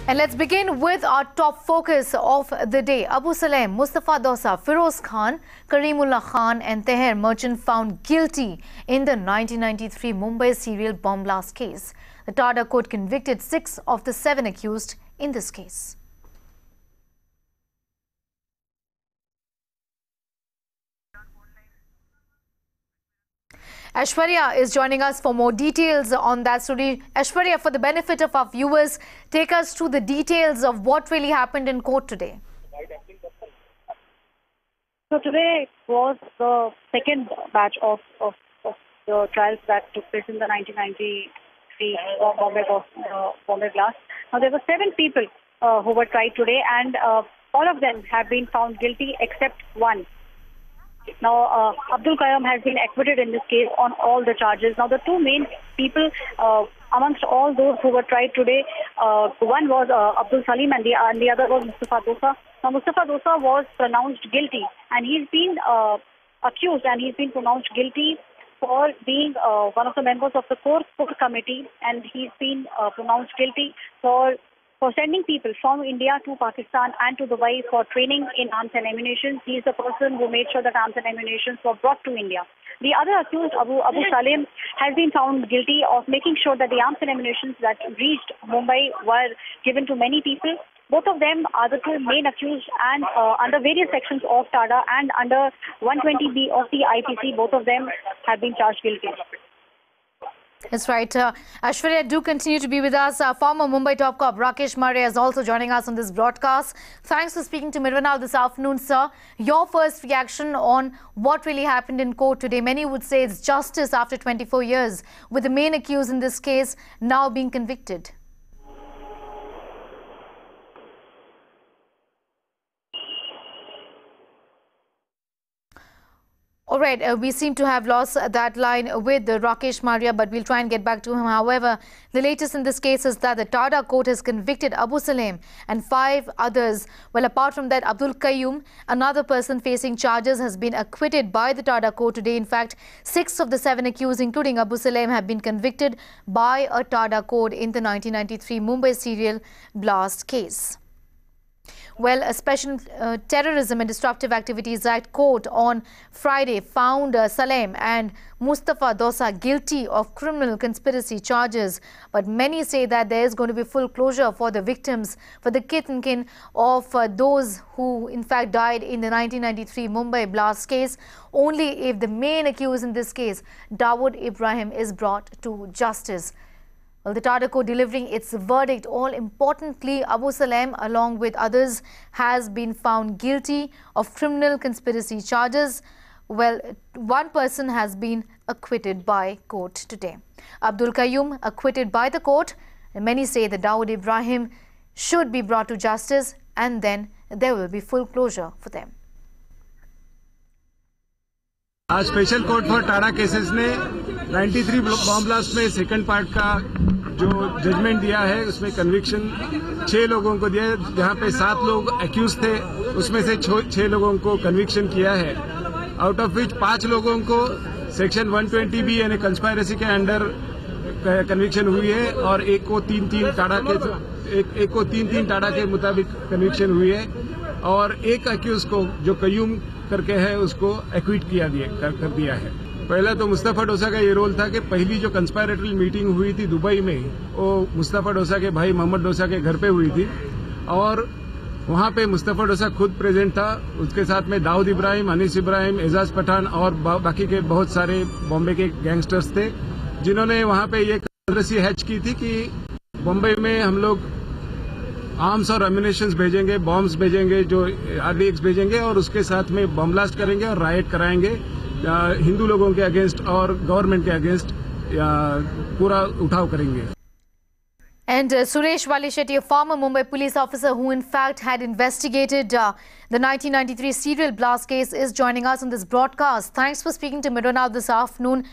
And let's begin with our top focus of the day. Abu Salem, Mustafa Dossa, Feroz Khan, Karimullah Khan and Teher merchant found guilty in the 1993 Mumbai serial bomb blast case. The TADA court convicted 6 of the 7 accused in this case. Aishwarya is joining us for more details on that story. Aishwarya, for the benefit of our viewers, take us through the details of what really happened in court today. So today was the second batch of the trials that took place in the 1993 Bombay blast. Now there were 7 people who were tried today, and all of them have been found guilty except one. Now, Abdul Quayyum has been acquitted in this case on all the charges. Now, the 2 main people amongst all those who were tried today, one was Abu Salem and the other was Mustafa Dossa. Now, Mustafa Dossa was pronounced guilty, and he's been accused and he's been pronounced guilty for being one of the members of the core committee, and he's been pronounced guilty for sending people from India to Pakistan and to Dubai for training in arms and ammunition. He is the person who made sure that arms and ammunition were brought to India. The other accused, Abu Salem, has been found guilty of making sure that the arms and ammunition that reached Mumbai were given to many people. Both of them are the 2 main accused, and under various sections of TADA and under 120B of the IPC, both of them have been charged guilty. That's right. Aishwarya, do continue to be with us. Former Mumbai top cop Rakesh Murray is also joining us on this broadcast. Thanks for speaking to Mirvanal this afternoon, sir. Your first reaction on what really happened in court today. Many would say it's justice after 24 years, with the main accused in this case now being convicted. All right, we seem to have lost that line with Rakesh Maria, but we'll try and get back to him. However, the latest in this case is that the TADA court has convicted Abu Salem and 5 others. Well, apart from that, Abdul Quayyum, another person facing charges, has been acquitted by the TADA court today. In fact, 6 of the 7 accused, including Abu Salem, have been convicted by a TADA court in the 1993 Mumbai serial blast case. Well, a special Terrorism and Disruptive Activities Act court on Friday found Salem and Mustafa Dossa guilty of criminal conspiracy charges. But many say that there is going to be full closure for the victims, for the kith and kin of those who in fact died in the 1993 Mumbai blast case, only if the main accused in this case, Dawood Ibrahim, is brought to justice. Well, the TADA court delivering its verdict. All importantly, Abu Salem, along with others, has been found guilty of criminal conspiracy charges. Well, one person has been acquitted by court today. Abdul Quayyum acquitted by the court. And many say that Dawood Ibrahim should be brought to justice, and then there will be full closure for them. आज special court for Tada cases ने 93 bomb blast में second part का जो judgement दिया है, उसमें conviction 6 लोगों को दिया है, जहां पे 7 लोग एक्यूज थे, उसमें से 6 लोगों को कन्विक्शन किया है, आउट ऑफ विच 5 लोगों को सेक्शन 120B यानी कंस्पायरेसी के अंडर कन्विक्शन हुई है, और एक को 3-3 टाडा के मुताबिक कन्विक्शन हुई है, और एक एक्यूज को जो कयूम करके है उसको एक्विट कर दिया है। पहला तो मुस्तफा डोसा का ये रोल था कि पहली जो कंस्पायरेटरी मीटिंग हुई थी दुबई में, वो मुस्तफा डोसा के भाई मोहम्मद डोसा के घर पे हुई थी, और वहां पे मुस्तफा डोसा खुद प्रेजेंट था। उसके साथ में दाऊद इब्राहिम, अनीस इब्राहिम, एजाज पठान और बाकी के बहुत सारे बॉम्बे के गैंगस्टर्स थे, जिन्होंने वहां पे ये कंस्पिरेसी हैच की थी कि बॉम्बे में हम लोग आर्म्स और एम्यूनिशंस भेजेंगे, बॉम्ब्स भेजेंगे, जो RDX भेजेंगे, और उसके साथ में बॉम्ब ब्लास्ट करेंगे और राइट कराएंगे हिंदू लोगों के अगेंस्ट और गवर्नमेंट के अगेंस्ट पूरा उठाव करेंगे। And Suresh Walishetty, a former Mumbai police officer who in fact had investigated the 1993 serial blast case, is joining us on this broadcast. Thanks for speaking to Mirvanal this afternoon.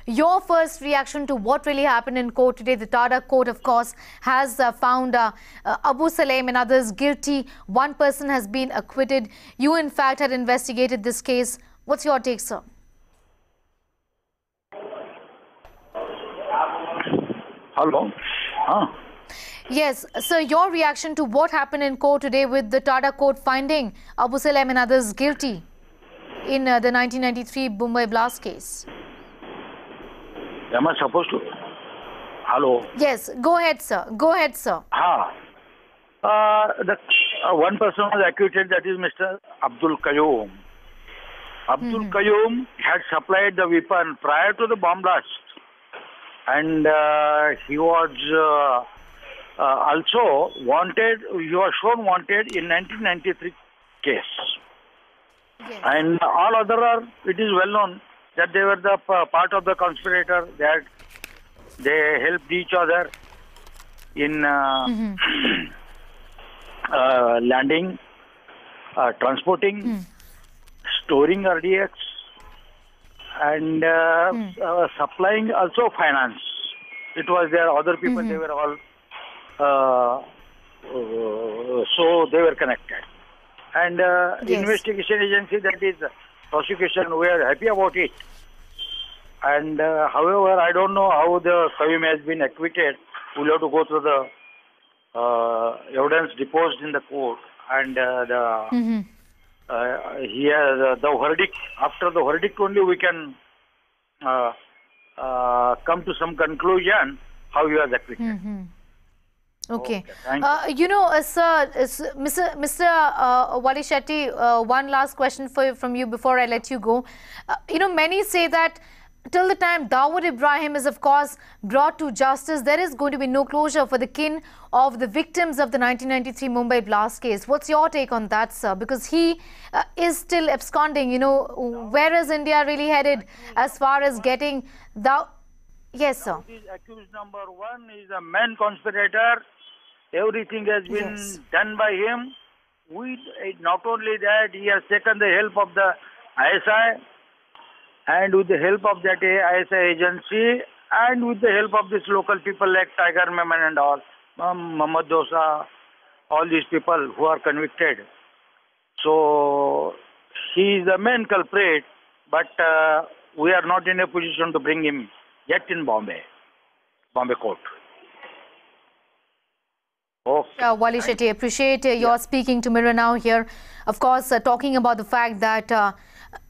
Your first reaction to what really happened in court today. The TADA court, of course, has found Abu Salem and others guilty. One person has been acquitted. You, in fact, had investigated this case. What's your take, sir? Hello. Yes, so your reaction to what happened in court today with the TADA court finding Abu Salem and others guilty in the 1993 Mumbai blast case? Am I supposed to? Hello? Yes, go ahead, sir. Go ahead, sir. One person was acquitted, that is Mr. Abdul Quayyum. Abdul Quayyum had supplied the weapon prior to the bomb blast. And he was also wanted, he was shown wanted in 1993 case. Yes. And all other are, it is well known that they were the part of the conspirator, that they helped each other in landing, transporting, storing RDX, and supplying also finance. It was there, other people, they were all, so they were connected. And investigation agency, that is prosecution, we are happy about it. And however, I don't know how the Quayyum has been acquitted. We'll have to go through the evidence deposed in the court, and the verdict. After the verdict only we can come to some conclusion how he was acquitted. Okay. Thank you. You know, sir, Mr. Wali Shetty, one last question from you before I let you go. You know, many say that till the time Dawood Ibrahim is, of course, brought to justice, there is going to be no closure for the kin of the victims of the 1993 Mumbai blast case. What's your take on that, sir? Because he is still absconding. You know, where is India really headed as far as getting the... Yes, sir. Accused number one is a main conspirator. Everything has been done by him. Not only that, he has taken the help of the ISI, and with the help of that ISI agency, and with the help of these local people like Tiger Memon and all, Mustafa Dossa, all these people who are convicted. So he is the main culprit, but we are not in a position to bring him yet in Bombay court. Okay. Wali Shetty, appreciate your speaking to Mirror Now here. Of course, talking about the fact that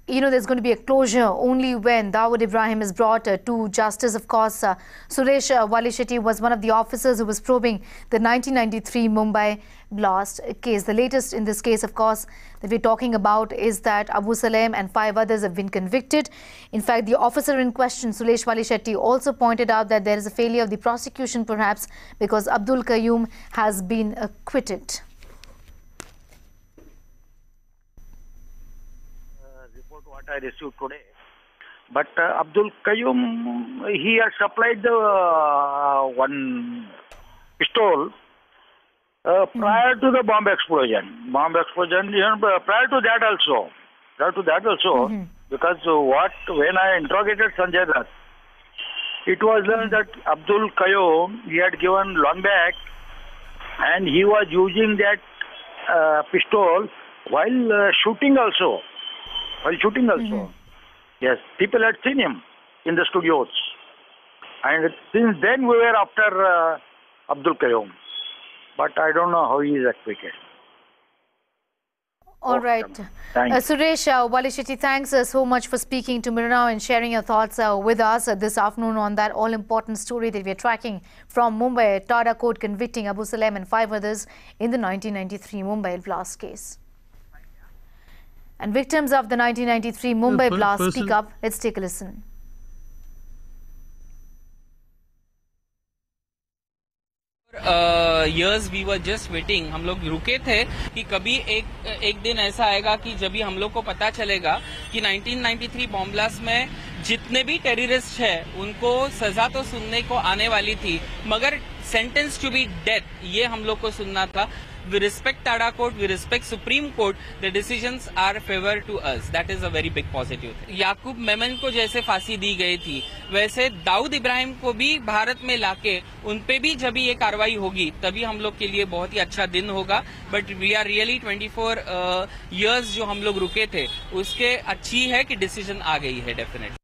you know, there's going to be a closure only when Dawood Ibrahim is brought to justice. Of course, Suresh Wali Shetty was one of the officers who was probing the 1993 Mumbai blast case. The latest in this case, of course, that we're talking about is that Abu Salem and 5 others have been convicted. In fact, the officer in question, Suresh Wali Shetty, also pointed out that there is a failure of the prosecution, perhaps because Abdul Quayyum has been acquitted. What I received today, but Abdul Quayyum, he had supplied the one pistol prior to the bomb explosion. Prior to that also, because when I interrogated Sanjay Dutt, it was learned that Abdul Quayyum, he had given long back, and he was using that pistol while shooting also. Yes, people had seen him in the studios. And since then we were after Abdul Quayyum. But I don't know how he is acquitted. All right. Suresh Wali Shetty, thanks so much for speaking to Mirror Now and sharing your thoughts with us this afternoon on that all-important story that we're tracking from Mumbai. TADA court convicting Abu Salem and 5 others in the 1993 Mumbai blast case. And victims of the 1993 Mumbai blast speak up. Let's take a listen. Years we were just waiting. हम लोग रुके थे कि कभी एक दिन ऐसा आएगा कि जब भी हम लोग को पता चलेगा कि 1993 बॉम्ब ब्लास्ट में जितने भी टेररिस्ट हैं उनको सजा तो सुनने को आने वाली थी, मगर सेंटेंस टू बी डेथ ये हम लोग को सुनना था. We respect TADA court, we respect Supreme Court. The decisions are favor to us. That is a very big positive thing. याकूब मेमन को जैसे फांसी दी गई थी, वैसे दाऊद इब्राहिम को भी भारत में लाके उन पे भी जब ये कार्रवाई होगी तभी हम लोग के लिए बहुत ही अच्छा दिन होगा. But we are really 24 years जो हम लोग रुके थे उसके अच्छी है कि डिसीजन आ गई है definitely.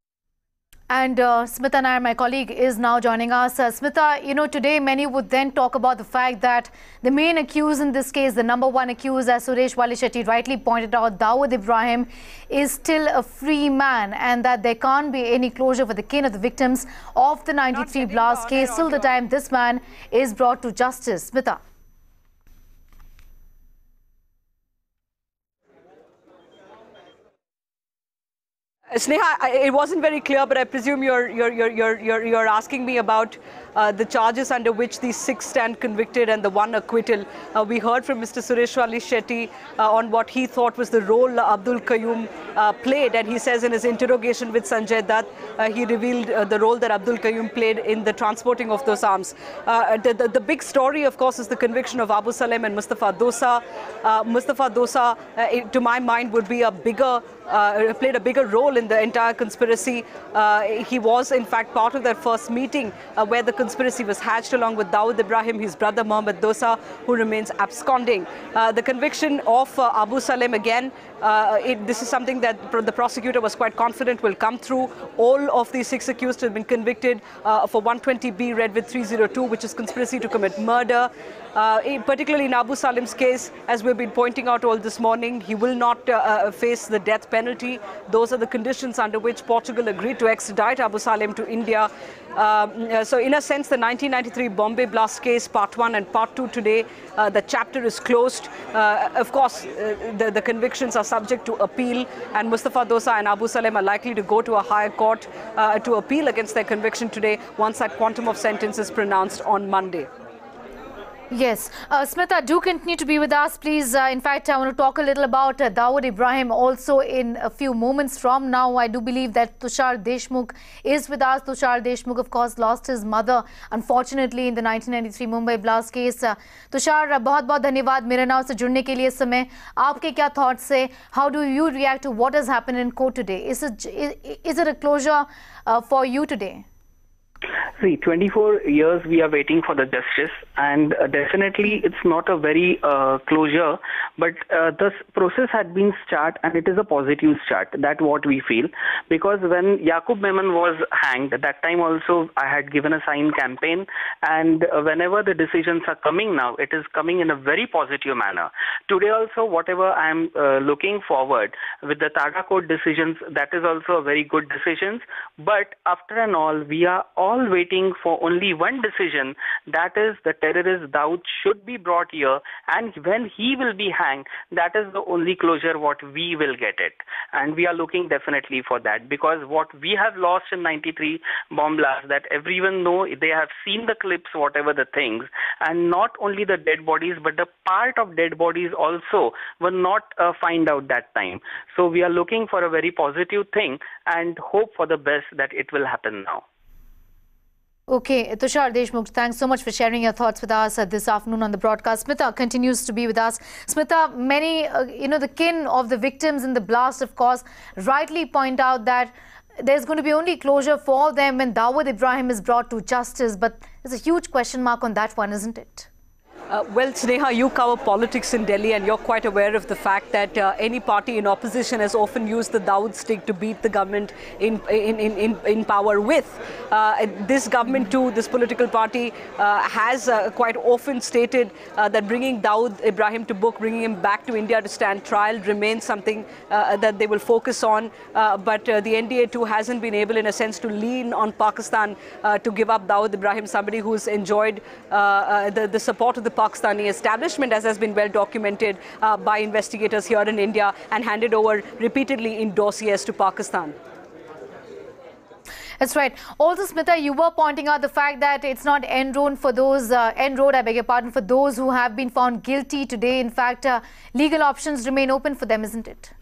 And Smita Nair, my colleague, is now joining us. Smita, today many would then talk about the fact that the main accused in this case, the number one accused, as Suresh Wali Shetty rightly pointed out, Dawood Ibrahim, is still a free man, and that there can't be any closure for the kin of the victims of the 93 blast case till the time this man is brought to justice. Smita. Sneha, it wasn't very clear, but I presume you're asking me about the charges under which these 6 stand convicted and the 1 acquittal. We heard from Mr. Suresh Wali Shetty on what he thought was the role Abdul Quayyum played, and he says in his interrogation with Sanjay Dutt, he revealed the role that Abdul Quayyum played in the transporting of those arms. The big story, of course, is the conviction of Abu Salem and Mustafa Dossa. Mustafa Dossa, to my mind, would be played a bigger role in the entire conspiracy. He was, in fact, part of that first meeting where the conspiracy was hatched, along with Dawood Ibrahim, his brother Mohammed Dossa, who remains absconding. The conviction of Abu Salem, again, this is something that the prosecutor was quite confident will come through. All of these 6 accused have been convicted for 120B read with 302, which is conspiracy to commit murder. Particularly in Abu Salem's case, as we've been pointing out all this morning, he will not face the death penalty. Those are the conditions under which Portugal agreed to extradite Abu Salem to India. So in a sense, the 1993 Bombay blast case, part 1 and part 2 today, the chapter is closed. Of course, the convictions are subject to appeal, and Mustafa Dossa and Abu Salem are likely to go to a higher court to appeal against their conviction today once that quantum of sentence is pronounced on Monday. Yes. Smita, do continue to be with us, please. In fact, I want to talk a little about Dawood Ibrahim also in a few moments from now. I do believe that Tushar Deshmukh is with us. Tushar Deshmukh, of course, lost his mother, unfortunately, in the 1993 Mumbai blast case. Tushar, बहुत-बहुत धन्यवाद मेरे नाम से जुड़ने के लिए इस समय. आपके क्या thoughts है? How do you react to what has happened in court today? Is it a closure for you today? See, 24 years we are waiting for the justice, and definitely it's not a very closure, but this process had been started, and it is a positive start. That's what we feel, because when Yaqub Memon was hanged, at that time also I had given a sign campaign, and whenever the decisions are coming now, it is coming in a very positive manner. Today also, whatever I am looking forward with the TADA court decisions, that is also a very good decisions, but after and all, we are all waiting for only one decision, that is the terrorist Dawood should be brought here, and when he will be hanged, that is the only closure what we will get it. And we are looking definitely for that, because what we have lost in 93 bomb blast, that everyone know, they have seen the clips, whatever the things, and not only the dead bodies, but the part of dead bodies also were not find out that time. So we are looking for a very positive thing and hope for the best that it will happen now. Okay, Tushar Deshmukh, thanks so much for sharing your thoughts with us this afternoon on the broadcast. Smita continues to be with us. Smita, many, the kin of the victims in the blast, of course, rightly point out that there's going to be only closure for them when Dawood Ibrahim is brought to justice. But there's a huge question mark on that one, isn't it? Well, Sneha, you cover politics in Delhi, and you're quite aware of the fact that any party in opposition has often used the Dawood stick to beat the government in power with. This government too, this political party, has quite often stated that bringing Dawood Ibrahim to book, bringing him back to India to stand trial remains something that they will focus on. But the NDA too hasn't been able, in a sense, to lean on Pakistan to give up Dawood Ibrahim, somebody who's enjoyed the support of the Pakistani establishment, as has been well documented by investigators here in India, and handed over repeatedly in dossiers to Pakistan. That's right. Also, Smita, you were pointing out the fact that it's not end road for those, for those who have been found guilty today. In fact, legal options remain open for them, isn't it?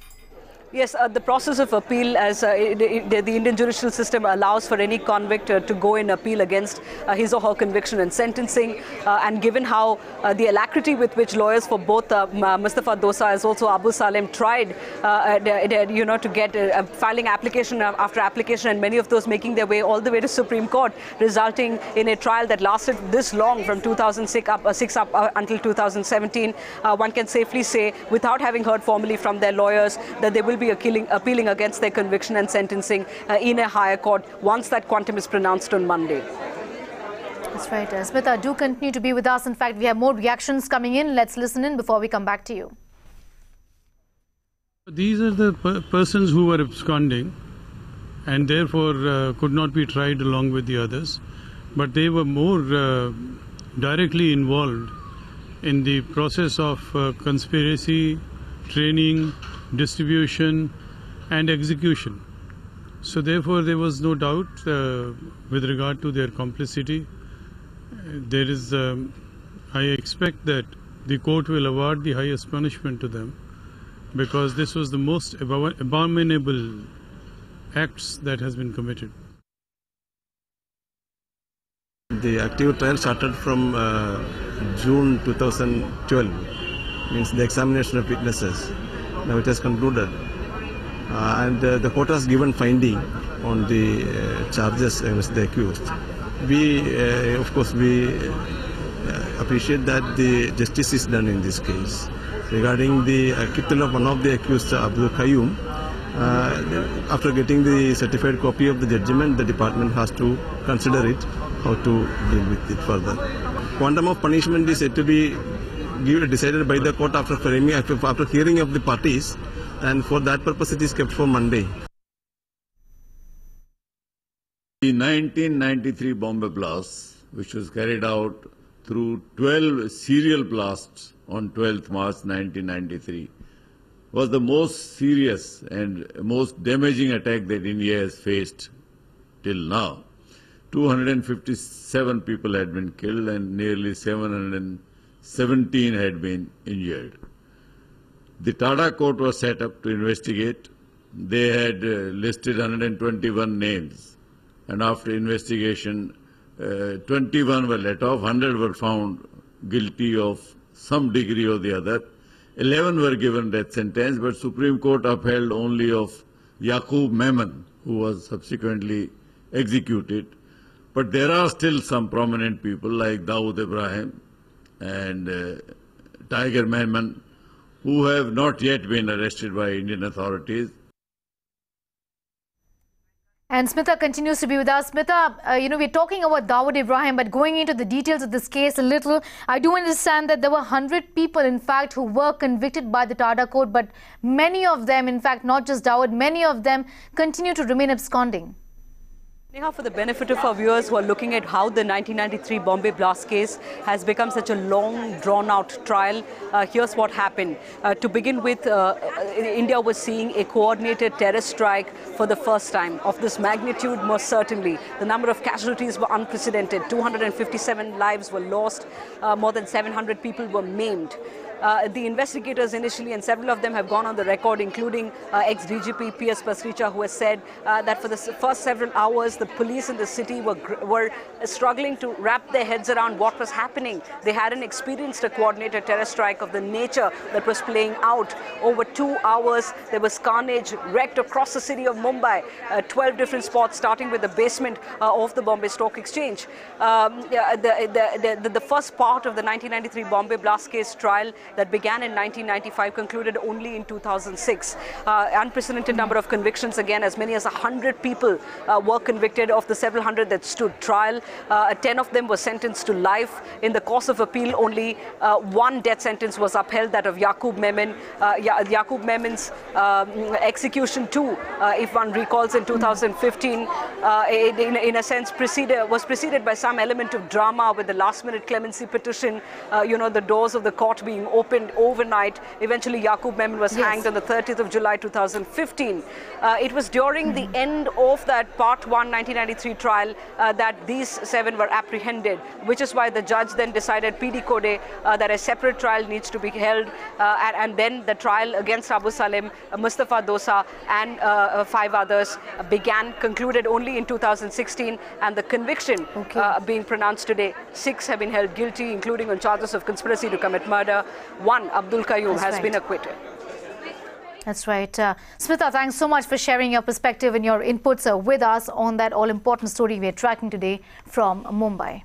Yes, the process of appeal, as the Indian judicial system allows for any convict to go in appeal against his or her conviction and sentencing, and given how the alacrity with which lawyers for both Mustafa Dossa as also Abu Salem tried, to get filing application after application, and many of those making their way all the way to Supreme Court, resulting in a trial that lasted this long, from 2006 up until 2017. One can safely say, without having heard formally from their lawyers, that they will will be appealing against their conviction and sentencing in a higher court once that quantum is pronounced on Monday. That's right. Smita, do continue to be with us. In fact, we have more reactions coming in. Let's listen in before we come back to you. These are the persons who were absconding and therefore could not be tried along with the others. But they were more directly involved in the process of conspiracy, training, distribution and execution. So therefore there was no doubt with regard to their complicity. There is, I expect that the court will award the highest punishment to them, because this was the most abominable acts that has been committed. The active trial started from June 2012, means the examination of witnesses. Now it has concluded, and the court has given finding on the charges against the accused. Of course, we appreciate that the justice is done in this case. Regarding the acquittal of one of the accused, Abdul Quayyum, after getting the certified copy of the judgment, the department has to consider it, how to deal with it further. Quantum of punishment is yet to be decided by the court after hearing of the parties, and for that purpose it is kept for Monday. The 1993 Bombay blast, which was carried out through 12 serial blasts on 12th March 1993, was the most serious and most damaging attack that India has faced till now. 257 people had been killed and nearly 717 had been injured. The TADA court was set up to investigate. They had listed 121 names, and after investigation, 21 were let off, 100 were found guilty of some degree or the other. 11 were given death sentence, but Supreme Court upheld only of Yaqub Memon, who was subsequently executed. But there are still some prominent people like Dawood Ibrahim and Tiger Memon who have not yet been arrested by Indian authorities. And Smita continues to be with us. Smita, we're talking about Dawood Ibrahim, but going into the details of this case a little, I do understand that there were 100 people, in fact, who were convicted by the TADA court, but many of them, in fact, not just Dawood, many of them continue to remain absconding. Neha, for the benefit of our viewers who are looking at how the 1993 Bombay blast case has become such a long, drawn-out trial, here's what happened. To begin with, India was seeing a coordinated terrorist strike for the first time. Of this magnitude, most certainly. The number of casualties were unprecedented. 257 lives were lost. More than 700 people were maimed. The investigators initially, and several of them have gone on the record, including ex-DGP P.S. Pasricha, who has said that for the first several hours, the police in the city were struggling to wrap their heads around what was happening. They hadn't experienced a coordinated terror strike of the nature that was playing out. Over 2 hours, there was carnage wrecked across the city of Mumbai, 12 different spots, starting with the basement of the Bombay Stock Exchange. The first part of the 1993 Bombay blast case trial that began in 1995 concluded only in 2006. Unprecedented number of convictions, again, as many as 100 people were convicted of the several hundred that stood trial. 10 of them were sentenced to life. In the course of appeal, only one death sentence was upheld, that of Yaqub Memon. Yaqub Memon's execution too, if one recalls, in 2015, in a sense was preceded by some element of drama, with the last-minute clemency petition, the doors of the court being opened overnight. Eventually, Yaqub Memon was hanged on the 30th of July 2015. It was during the end of that Part 1 1993 trial that these 7 were apprehended, which is why the judge then decided PD Code that a separate trial needs to be held, and then the trial against Abu Salem, Mustafa Dossa and 5 others concluded only in 2016, and the conviction being pronounced today. 6 have been held guilty, including on charges of conspiracy to commit murder. 1, Abdul Quayyum, has been acquitted. That's right. Smita, thanks so much for sharing your perspective and your inputs with us on that all-important story we are tracking today from Mumbai.